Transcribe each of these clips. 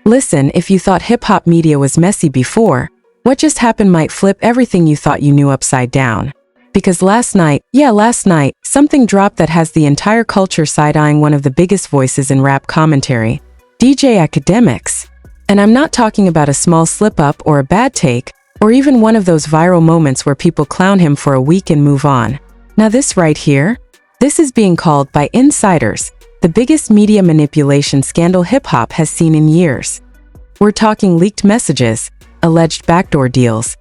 Listen, if you thought hip-hop media was messy before, what just happened might flip everything you thought you knew upside down. Because last night, something dropped that has the entire culture side-eyeing one of the biggest voices in rap commentary, DJ Akademiks. And I'm not talking about a small slip-up or a bad take, or even one of those viral moments where people clown him for a week and move on. Now this right here, this is being called by insiders the biggest media manipulation scandal hip-hop has seen in years. We're talking leaked messages, alleged backdoor deals,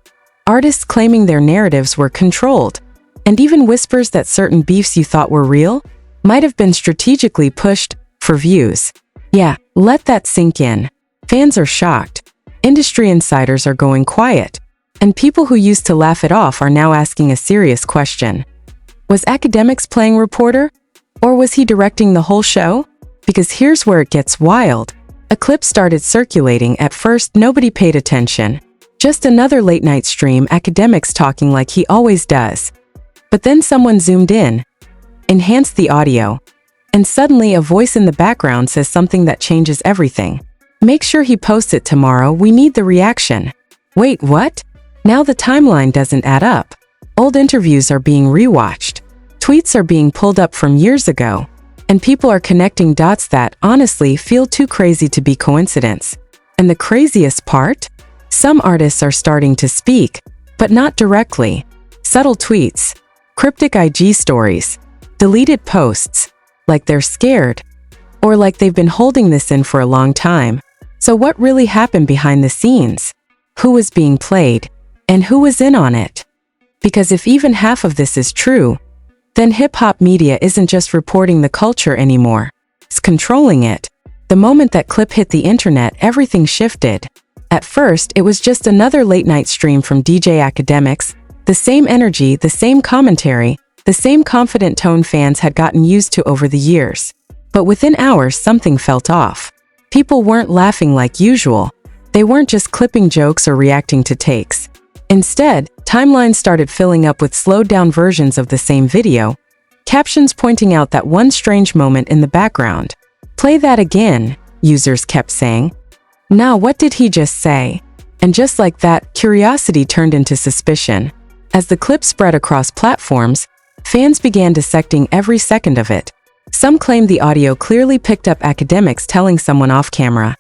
artists claiming their narratives were controlled, and even whispers that certain beefs you thought were real might have been strategically pushed for views. Yeah, let that sink in. Fans are shocked. Industry insiders are going quiet. And people who used to laugh it off are now asking a serious question. Was Akademiks playing reporter? Or was he directing the whole show? Because here's where it gets wild. A clip started circulating. At first, nobody paid attention. Just another late-night stream, Akademiks talking like he always does. But then someone zoomed in, enhanced the audio, and suddenly a voice in the background says something that changes everything. Make sure he posts it tomorrow, we need the reaction. Wait, what? Now the timeline doesn't add up. Old interviews are being rewatched. Tweets are being pulled up from years ago. And people are connecting dots that, honestly, feel too crazy to be coincidence. And the craziest part? Some artists are starting to speak, but not directly. Subtle tweets, cryptic IG stories, deleted posts, like they're scared, or like they've been holding this in for a long time. So what really happened behind the scenes? Who was being played? And who was in on it? Because if even half of this is true, then hip-hop media isn't just reporting the culture anymore. It's controlling it. The moment that clip hit the internet, everything shifted. At first, it was just another late-night stream from DJ Akademiks, the same energy, the same commentary, the same confident tone fans had gotten used to over the years. But within hours, something felt off. People weren't laughing like usual. They weren't just clipping jokes or reacting to takes. Instead, timelines started filling up with slowed-down versions of the same video, captions pointing out that one strange moment in the background. Play that again, users kept saying. Now what did he just say? And just like that, curiosity turned into suspicion. As the clip spread across platforms, fans began dissecting every second of it. Some claimed the audio clearly picked up Akademiks telling someone off camera,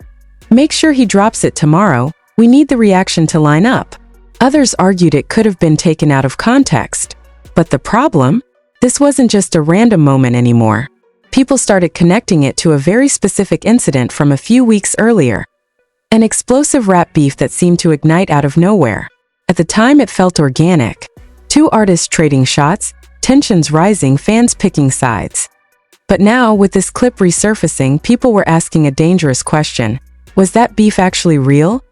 "Make sure he drops it tomorrow, we need the reaction to line up." Others argued it could have been taken out of context. But the problem? This wasn't just a random moment anymore. People started connecting it to a very specific incident from a few weeks earlier. An explosive rap beef that seemed to ignite out of nowhere. At the time, it felt organic. Two artists trading shots, tensions rising, fans picking sides. But now, with this clip resurfacing, people were asking a dangerous question. Was that beef actually real?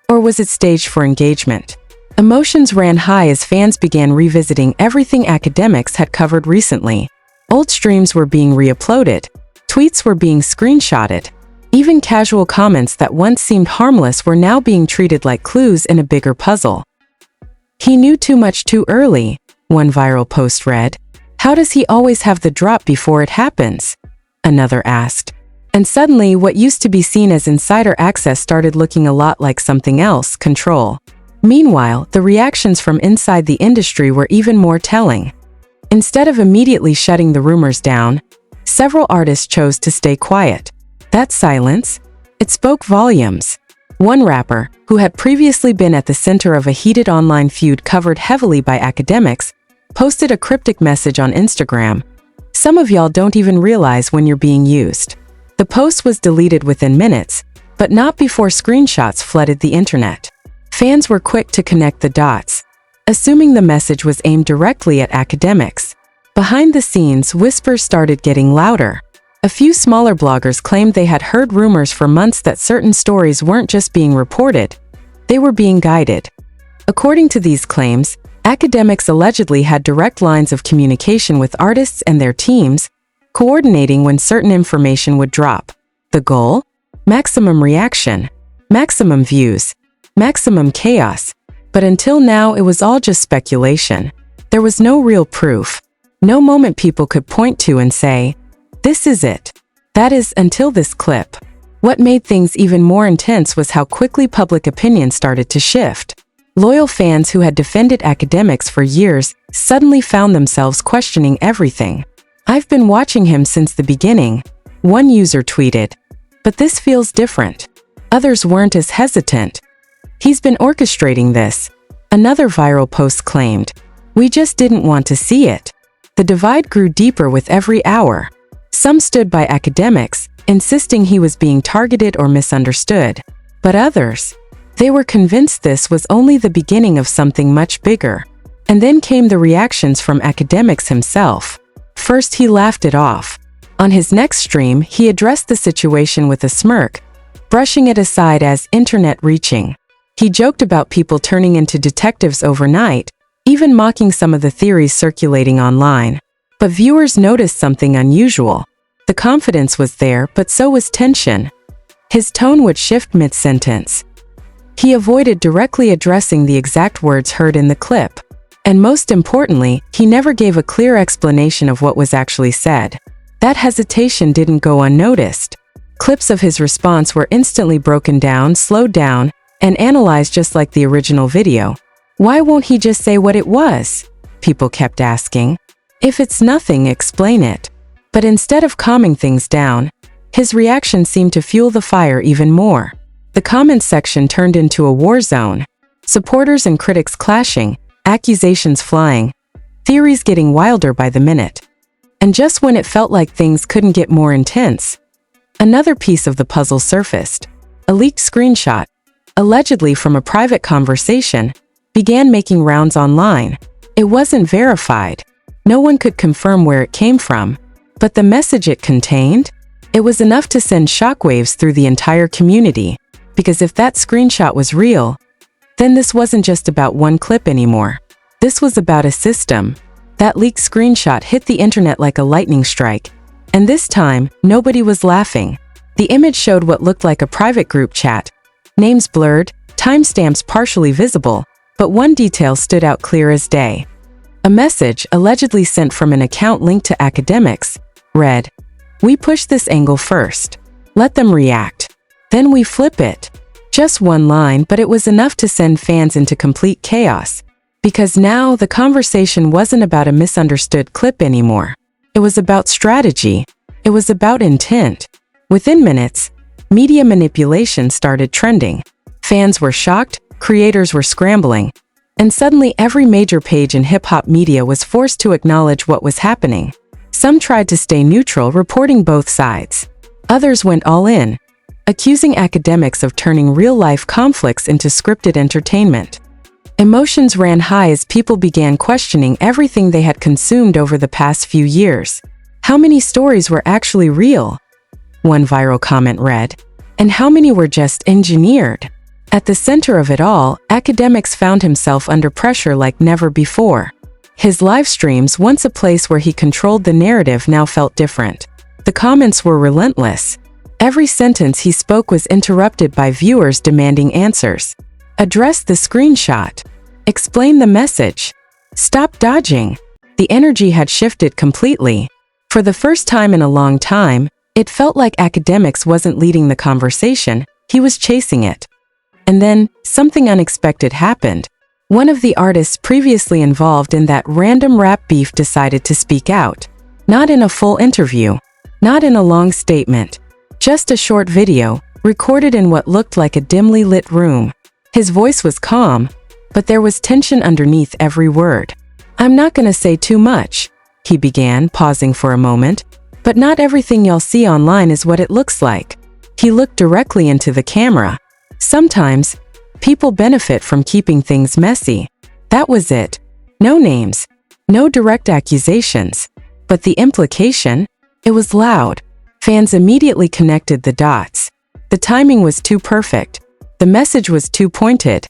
Or was it staged for engagement? Emotions ran high as fans began revisiting everything Akademiks had covered recently. Old streams were being re-uploaded, tweets were being screenshotted. Even casual comments that once seemed harmless were now being treated like clues in a bigger puzzle. "He knew too much too early," one viral post read. "How does he always have the drop before it happens?" another asked. And suddenly, what used to be seen as insider access started looking a lot like something else: control. Meanwhile, the reactions from inside the industry were even more telling. Instead of immediately shutting the rumors down, several artists chose to stay quiet. That silence? It spoke volumes. One rapper, who had previously been at the center of a heated online feud covered heavily by Akademiks, posted a cryptic message on Instagram. "Some of y'all don't even realize when you're being used." The post was deleted within minutes, but not before screenshots flooded the internet. Fans were quick to connect the dots, assuming the message was aimed directly at Akademiks. Behind the scenes, whispers started getting louder. A few smaller bloggers claimed they had heard rumors for months that certain stories weren't just being reported, they were being guided. According to these claims, Akademiks allegedly had direct lines of communication with artists and their teams, coordinating when certain information would drop. The goal? Maximum reaction, maximum views, maximum chaos. But until now, it was all just speculation. There was no real proof. No moment people could point to and say, "This is it." That is, until this clip. What made things even more intense was how quickly public opinion started to shift. Loyal fans who had defended Akademiks for years suddenly found themselves questioning everything. "I've been watching him since the beginning," one user tweeted. "But this feels different." Others weren't as hesitant. "He's been orchestrating this," another viral post claimed. "We just didn't want to see it." The divide grew deeper with every hour. Some stood by Akademiks, insisting he was being targeted or misunderstood. But others, they were convinced this was only the beginning of something much bigger. And then came the reactions from Akademiks himself. First, he laughed it off. On his next stream, he addressed the situation with a smirk, brushing it aside as internet reaching. He joked about people turning into detectives overnight, even mocking some of the theories circulating online. But viewers noticed something unusual. The confidence was there, but so was tension. His tone would shift mid-sentence. He avoided directly addressing the exact words heard in the clip. And most importantly, he never gave a clear explanation of what was actually said. That hesitation didn't go unnoticed. Clips of his response were instantly broken down, slowed down, and analyzed just like the original video. "Why won't he just say what it was?" people kept asking. "If it's nothing, explain it." But instead of calming things down, his reaction seemed to fuel the fire even more. The comments section turned into a war zone. Supporters and critics clashing, accusations flying, theories getting wilder by the minute. And just when it felt like things couldn't get more intense, another piece of the puzzle surfaced. A leaked screenshot, allegedly from a private conversation, began making rounds online. It wasn't verified. No one could confirm where it came from. But the message it contained? It was enough to send shockwaves through the entire community. Because if that screenshot was real, then this wasn't just about one clip anymore. This was about a system. That leaked screenshot hit the internet like a lightning strike. And this time, nobody was laughing. The image showed what looked like a private group chat. Names blurred, timestamps partially visible, but one detail stood out clear as day. A message, allegedly sent from an account linked to Akademiks, read, "We push this angle first. Let them react. Then we flip it." Just one line, but it was enough to send fans into complete chaos. Because now the conversation wasn't about a misunderstood clip anymore. It was about strategy. It was about intent. Within minutes, media manipulation started trending. Fans were shocked, creators were scrambling, and suddenly every major page in hip-hop media was forced to acknowledge what was happening. Some tried to stay neutral, reporting both sides. Others went all in, accusing Akademiks of turning real-life conflicts into scripted entertainment. Emotions ran high as people began questioning everything they had consumed over the past few years. How many stories were actually real? One viral comment read. And how many were just engineered? At the center of it all, Akademiks found himself under pressure like never before. His live streams, once a place where he controlled the narrative, now felt different. The comments were relentless. Every sentence he spoke was interrupted by viewers demanding answers. Address the screenshot. Explain the message. Stop dodging. The energy had shifted completely. For the first time in a long time, it felt like Akademiks wasn't leading the conversation, he was chasing it. And then, something unexpected happened. One of the artists previously involved in that random rap beef decided to speak out. Not in a full interview. Not in a long statement. Just a short video, recorded in what looked like a dimly lit room. His voice was calm, but there was tension underneath every word. "I'm not gonna say too much," he began, pausing for a moment. "But not everything y'all see online is what it looks like." He looked directly into the camera. Sometimes, people benefit from keeping things messy. That was it. No names. No direct accusations. But the implication? It was loud. Fans immediately connected the dots. The timing was too perfect. The message was too pointed.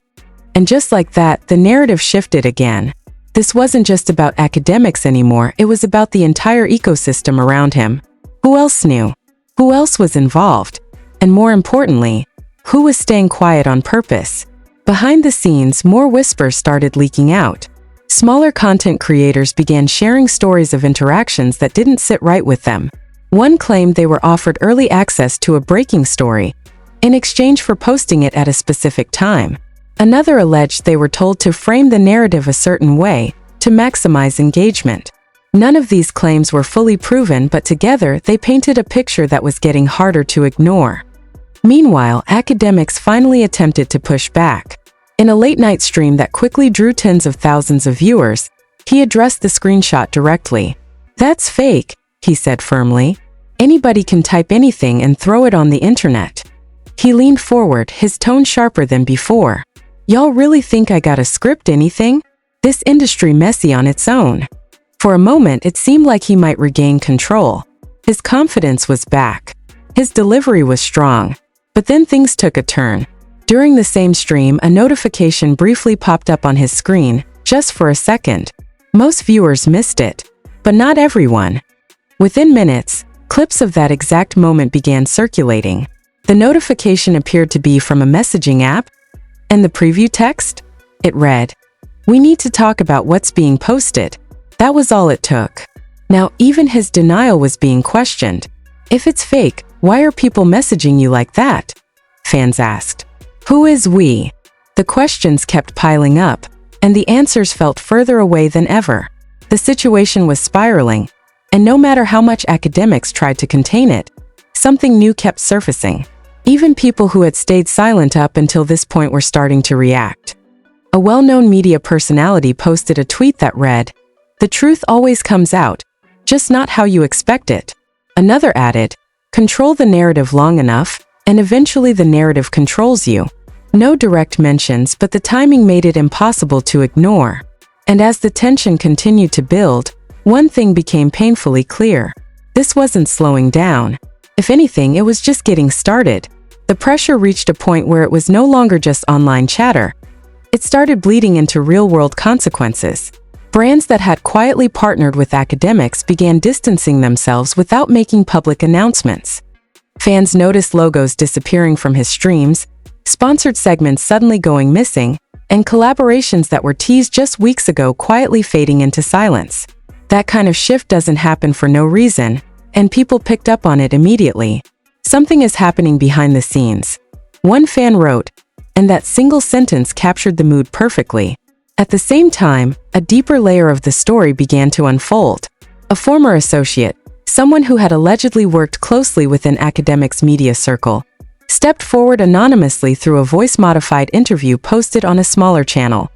And just like that, the narrative shifted again. This wasn't just about Akademiks anymore, it was about the entire ecosystem around him. Who else knew? Who else was involved? And more importantly, who was staying quiet on purpose? Behind the scenes, more whispers started leaking out. Smaller content creators began sharing stories of interactions that didn't sit right with them. One claimed they were offered early access to a breaking story in exchange for posting it at a specific time. Another alleged they were told to frame the narrative a certain way to maximize engagement. None of these claims were fully proven, but together they painted a picture that was getting harder to ignore. Meanwhile, Akademiks finally attempted to push back. In a late-night stream that quickly drew tens of thousands of viewers, he addressed the screenshot directly. "That's fake," he said firmly. "Anybody can type anything and throw it on the internet." He leaned forward, his tone sharper than before. "Y'all really think I gotta script anything? This industry messy on its own." For a moment, it seemed like he might regain control. His confidence was back. His delivery was strong. But then things took a turn. During the same stream, a notification briefly popped up on his screen, just for a second. Most viewers missed it, but not everyone. Within minutes, clips of that exact moment began circulating. The notification appeared to be from a messaging app, and the preview text? It read, "We need to talk about what's being posted." That was all it took. Now, even his denial was being questioned. "If it's fake, why are people messaging you like that?" fans asked. Who is we? The questions kept piling up, and the answers felt further away than ever. The situation was spiraling, and no matter how much Akademiks tried to contain it, something new kept surfacing. Even people who had stayed silent up until this point were starting to react. A well-known media personality posted a tweet that read, "The truth always comes out, just not how you expect it." Another added, "Control the narrative long enough, and eventually the narrative controls you." No direct mentions, but the timing made it impossible to ignore. And as the tension continued to build, one thing became painfully clear. This wasn't slowing down. If anything, it was just getting started. The pressure reached a point where it was no longer just online chatter. It started bleeding into real-world consequences. Brands that had quietly partnered with Akademiks began distancing themselves without making public announcements. Fans noticed logos disappearing from his streams, sponsored segments suddenly going missing, and collaborations that were teased just weeks ago quietly fading into silence. That kind of shift doesn't happen for no reason, and people picked up on it immediately. Something is happening behind the scenes. One fan wrote, and that single sentence captured the mood perfectly. At the same time, a deeper layer of the story began to unfold. A former associate, someone who had allegedly worked closely within Akademiks' media circle, stepped forward anonymously through a voice-modified interview posted on a smaller channel.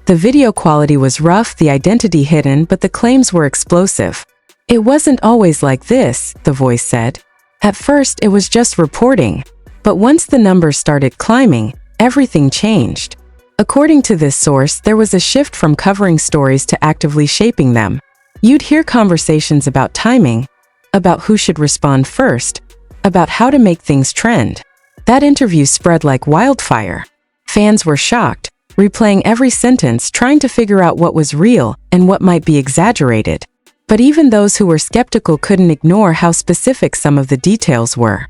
The video quality was rough, the identity hidden, but the claims were explosive. "It wasn't always like this," the voice said. "At first, it was just reporting. But once the numbers started climbing, everything changed." According to this source, there was a shift from covering stories to actively shaping them. You'd hear conversations about timing, about who should respond first, about how to make things trend. That interview spread like wildfire. Fans were shocked, replaying every sentence, trying to figure out what was real and what might be exaggerated. But even those who were skeptical couldn't ignore how specific some of the details were.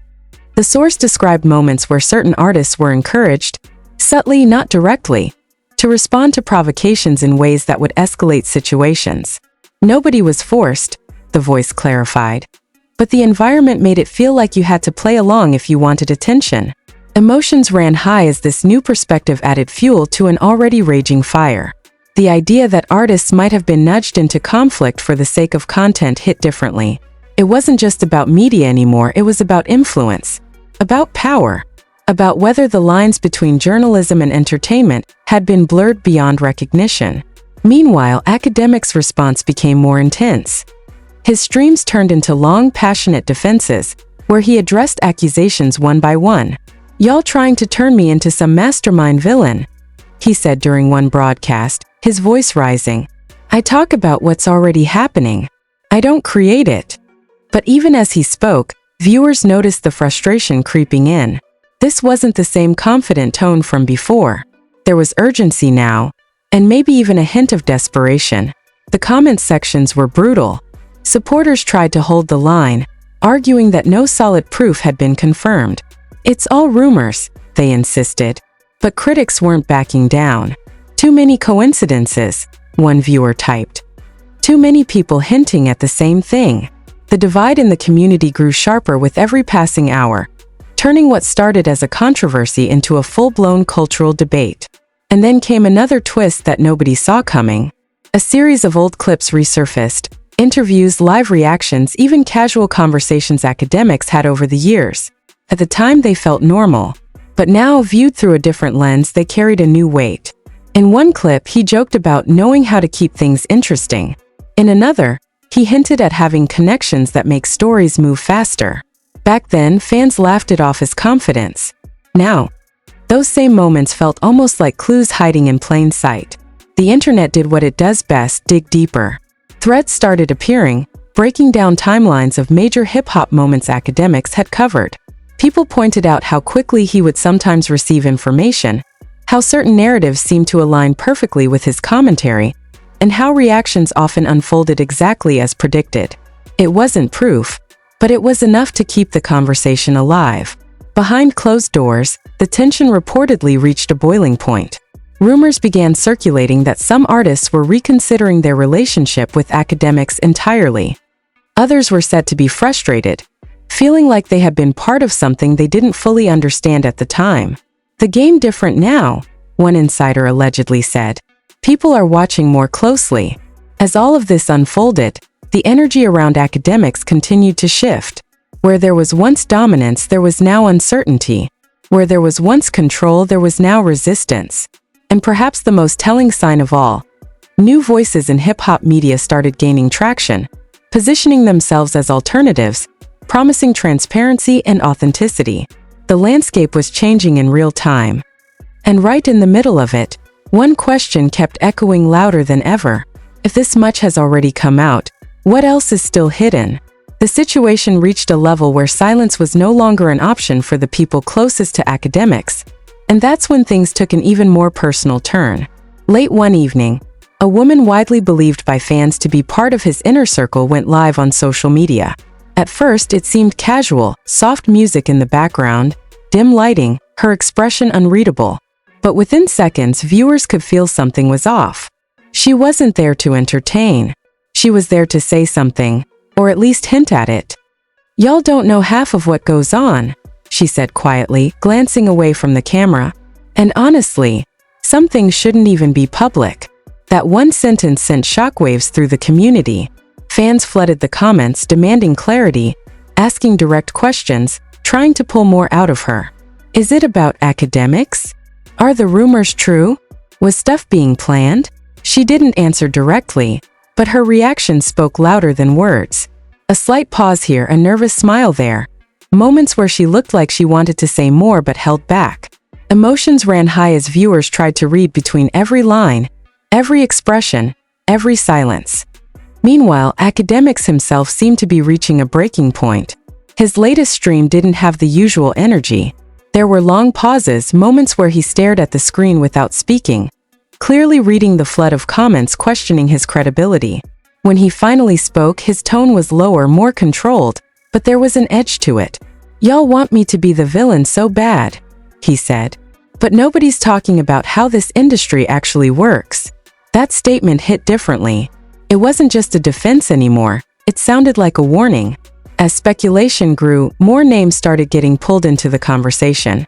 The source described moments where certain artists were encouraged, subtly, not directly, to respond to provocations in ways that would escalate situations. Nobody was forced, the voice clarified, but the environment made it feel like you had to play along if you wanted attention. Emotions ran high as this new perspective added fuel to an already raging fire. The idea that artists might have been nudged into conflict for the sake of content hit differently. It wasn't just about media anymore, it was about influence, about power, about whether the lines between journalism and entertainment had been blurred beyond recognition. Meanwhile, Akademiks' response became more intense. His streams turned into long, passionate defenses, where he addressed accusations one by one. "Y'all trying to turn me into some mastermind villain," he said during one broadcast, his voice rising. "I talk about what's already happening. I don't create it." But even as he spoke, viewers noticed the frustration creeping in. This wasn't the same confident tone from before. There was urgency now, and maybe even a hint of desperation. The comment sections were brutal. Supporters tried to hold the line, arguing that no solid proof had been confirmed. "It's all rumors," they insisted. But critics weren't backing down. "Too many coincidences," one viewer typed. "Too many people hinting at the same thing." The divide in the community grew sharper with every passing hour, turning what started as a controversy into a full-blown cultural debate. And then came another twist that nobody saw coming. A series of old clips resurfaced, interviews, live reactions, even casual conversations academics had over the years. At the time they felt normal, but now, viewed through a different lens, they carried a new weight. In one clip, he joked about knowing how to keep things interesting. In another, he hinted at having connections that make stories move faster. Back then, fans laughed it off as confidence. Now, those same moments felt almost like clues hiding in plain sight. The internet did what it does best: dig deeper. Threads started appearing, breaking down timelines of major hip-hop moments Akademiks had covered. People pointed out how quickly he would sometimes receive information, how certain narratives seemed to align perfectly with his commentary, and how reactions often unfolded exactly as predicted. It wasn't proof, but it was enough to keep the conversation alive. Behind closed doors, the tension reportedly reached a boiling point. Rumors began circulating that some artists were reconsidering their relationship with Akademiks entirely. Others were said to be frustrated, feeling like they had been part of something they didn't fully understand at the time. The game different now, one insider allegedly said. People are watching more closely. As all of this unfolded, the energy around Akademiks continued to shift. Where there was once dominance, there was now uncertainty. Where there was once control, there was now resistance. And perhaps the most telling sign of all, new voices in hip-hop media started gaining traction, positioning themselves as alternatives, promising transparency and authenticity. The landscape was changing in real time. And right in the middle of it, one question kept echoing louder than ever. If this much has already come out, what else is still hidden? The situation reached a level where silence was no longer an option for the people closest to Akademiks. And that's when things took an even more personal turn. Late one evening, a woman widely believed by fans to be part of his inner circle went live on social media. At first, it seemed casual, soft music in the background, dim lighting, her expression unreadable. But within seconds, viewers could feel something was off. She wasn't there to entertain. She was there to say something, or at least hint at it. "Y'all don't know half of what goes on," she said quietly, glancing away from the camera. And honestly, some things shouldn't even be public. That one sentence sent shockwaves through the community. Fans flooded the comments, demanding clarity, asking direct questions, trying to pull more out of her. Is it about Akademiks? Are the rumors true? Was stuff being planned? She didn't answer directly, but her reaction spoke louder than words. A slight pause here, a nervous smile there. Moments where she looked like she wanted to say more but held back. Emotions ran high as viewers tried to read between every line, every expression, every silence. Meanwhile, Akademiks himself seemed to be reaching a breaking point. His latest stream didn't have the usual energy. There were long pauses, moments where he stared at the screen without speaking, clearly reading the flood of comments questioning his credibility. When he finally spoke, his tone was lower, more controlled, but there was an edge to it. "Y'all want me to be the villain so bad," he said. "But nobody's talking about how this industry actually works." That statement hit differently. It wasn't just a defense anymore, it sounded like a warning. As speculation grew, more names started getting pulled into the conversation.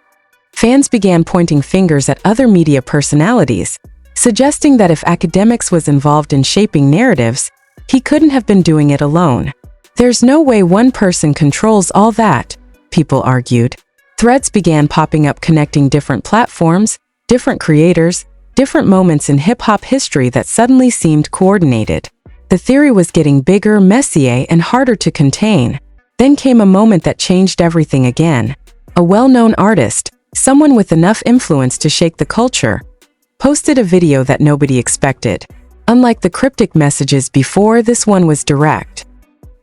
Fans began pointing fingers at other media personalities, suggesting that if Akademiks was involved in shaping narratives, he couldn't have been doing it alone. There's no way one person controls all that, people argued. Threads began popping up connecting different platforms, different creators, different moments in hip-hop history that suddenly seemed coordinated. The theory was getting bigger, messier, and harder to contain. Then came a moment that changed everything again. A well-known artist, someone with enough influence to shake the culture, posted a video that nobody expected. Unlike the cryptic messages before, this one was direct.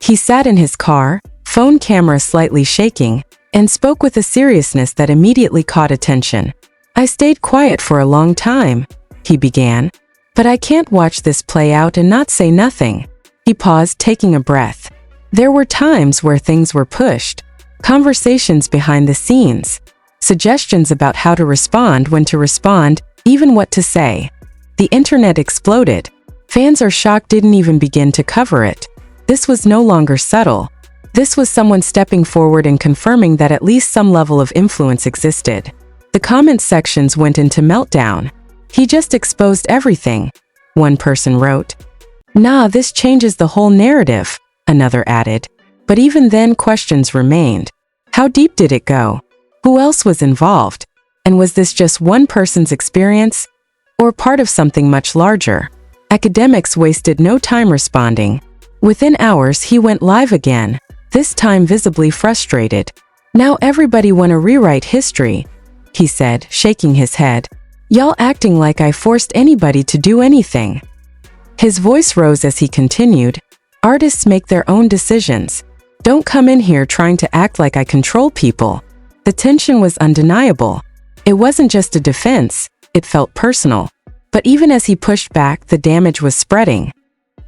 He sat in his car, phone camera slightly shaking, and spoke with a seriousness that immediately caught attention. "I stayed quiet for a long time," he began, "but I can't watch this play out and not say nothing." He paused, taking a breath. There were times where things were pushed, conversations behind the scenes, suggestions about how to respond, when to respond, even what to say. The internet exploded. Fans are shocked didn't even begin to cover it. This was no longer subtle. This was someone stepping forward and confirming that at least some level of influence existed. The comment sections went into meltdown. "He just exposed everything," one person wrote. "Nah, this changes the whole narrative," another added. But even then, questions remained. How deep did it go? Who else was involved? And was this just one person's experience, or part of something much larger? Akademiks wasted no time responding. Within hours, he went live again, this time visibly frustrated. "Now everybody wanna rewrite history," he said, shaking his head. "Y'all acting like I forced anybody to do anything." His voice rose as he continued, "Artists make their own decisions. Don't come in here trying to act like I control people." The tension was undeniable. It wasn't just a defense, it felt personal. But even as he pushed back, the damage was spreading.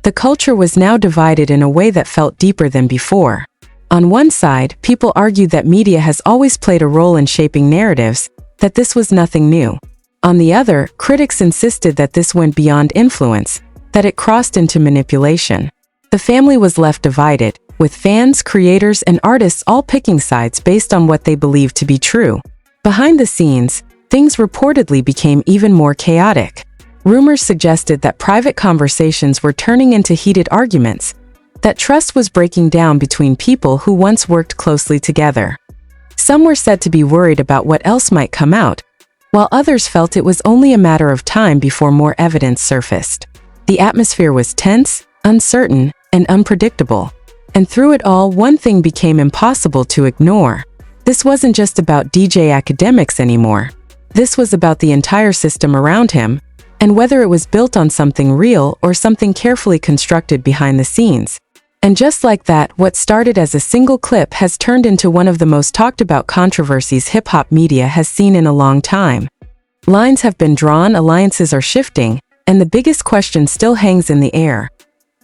The culture was now divided in a way that felt deeper than before. On one side, people argued that media has always played a role in shaping narratives, that this was nothing new. On the other, critics insisted that this went beyond influence, that it crossed into manipulation. The family was left divided, with fans, creators, and artists all picking sides based on what they believed to be true. Behind the scenes, things reportedly became even more chaotic. Rumors suggested that private conversations were turning into heated arguments, that trust was breaking down between people who once worked closely together. Some were said to be worried about what else might come out, while others felt it was only a matter of time before more evidence surfaced. The atmosphere was tense, uncertain, and unpredictable. And through it all, one thing became impossible to ignore. This wasn't just about DJ Akademiks anymore. This was about the entire system around him, and whether it was built on something real or something carefully constructed behind the scenes. And just like that, what started as a single clip has turned into one of the most talked about controversies hip-hop media has seen in a long time. Lines have been drawn, alliances are shifting, and the biggest question still hangs in the air.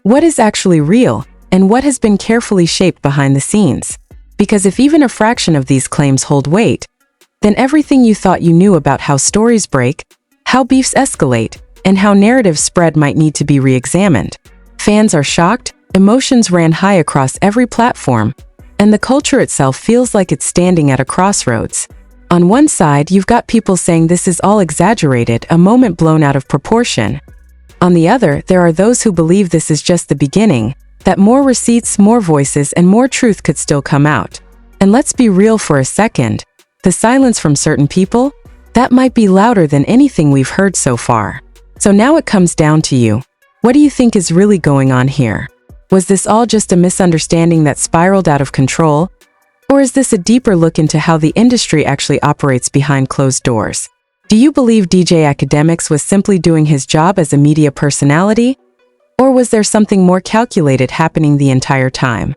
What is actually real, and what has been carefully shaped behind the scenes? Because if even a fraction of these claims hold weight, then everything you thought you knew about how stories break, how beefs escalate, and how narratives spread might need to be re-examined. Fans are shocked, emotions ran high across every platform, and the culture itself feels like it's standing at a crossroads. On one side, you've got people saying this is all exaggerated, a moment blown out of proportion. On the other, there are those who believe this is just the beginning, that more receipts, more voices, and more truth could still come out. And let's be real for a second, the silence from certain people? That might be louder than anything we've heard so far. So now it comes down to you. What do you think is really going on here? Was this all just a misunderstanding that spiraled out of control? Or is this a deeper look into how the industry actually operates behind closed doors? Do you believe DJ Akademiks was simply doing his job as a media personality? Or was there something more calculated happening the entire time?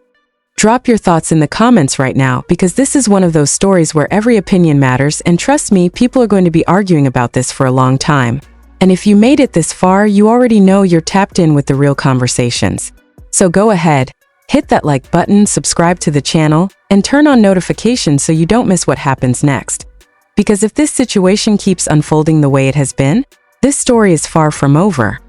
Drop your thoughts in the comments right now, because this is one of those stories where every opinion matters, and trust me, people are going to be arguing about this for a long time. And if you made it this far, you already know you're tapped in with the real conversations. So go ahead, hit that like button, subscribe to the channel, and turn on notifications so you don't miss what happens next. Because if this situation keeps unfolding the way it has been, this story is far from over.